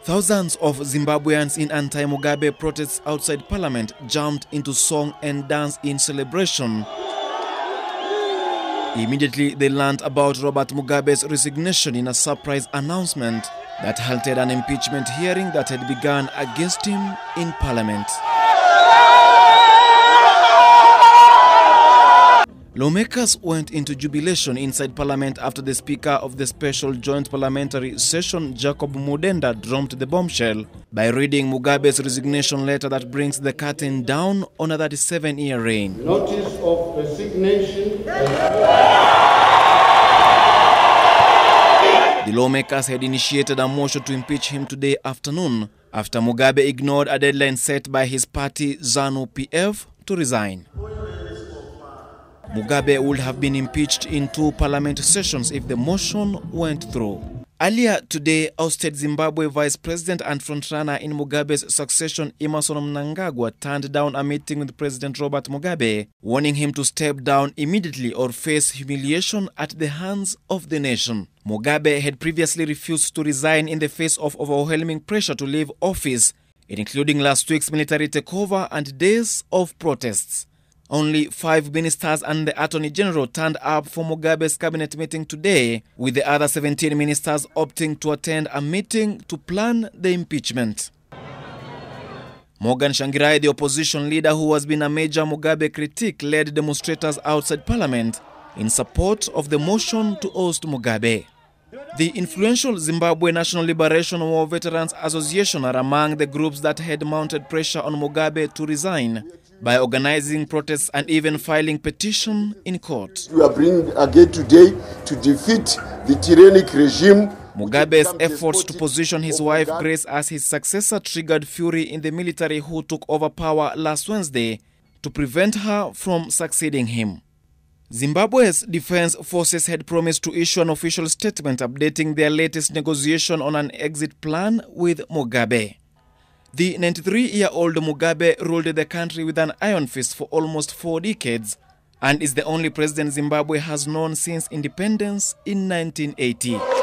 Thousands of Zimbabweans in anti-Mugabe protests outside parliament jumped into song and dance in celebration. Immediately, they learned about Robert Mugabe's resignation in a surprise announcement that halted an impeachment hearing that had begun against him in parliament. Lawmakers went into jubilation inside parliament after the Speaker of the Special Joint Parliamentary Session, Jacob Mudenda, dropped the bombshell by reading Mugabe's resignation letter that brings the curtain down on a 37-year reign. Notice of resignation. The lawmakers had initiated a motion to impeach him today afternoon after Mugabe ignored a deadline set by his party ZANU-PF to resign. Mugabe would have been impeached in 2 parliament sessions if the motion went through. Earlier today, ousted Zimbabwe Vice President and frontrunner in Mugabe's succession, Emmerson Mnangagwa, turned down a meeting with President Robert Mugabe, warning him to step down immediately or face humiliation at the hands of the nation. Mugabe had previously refused to resign in the face of overwhelming pressure to leave office, including last week's military takeover and days of protests. Only 5 ministers and the Attorney General turned up for Mugabe's cabinet meeting today, with the other 17 ministers opting to attend a meeting to plan the impeachment. Morgan Tsvangirai, the opposition leader who has been a major Mugabe critic, led demonstrators outside parliament in support of the motion to oust Mugabe. The influential Zimbabwe National Liberation War Veterans Association are among the groups that had mounted pressure on Mugabe to resign by organizing protests and even filing petition in court. We are bringing again today to defeat the tyrannic regime. Mugabe's efforts to position his wife Grace as his successor triggered fury in the military, who took over power last Wednesday to prevent her from succeeding him. Zimbabwe's defense forces had promised to issue an official statement updating their latest negotiation on an exit plan with Mugabe. The 93-year-old Mugabe ruled the country with an iron fist for almost 4 decades and is the only president Zimbabwe has known since independence in 1980.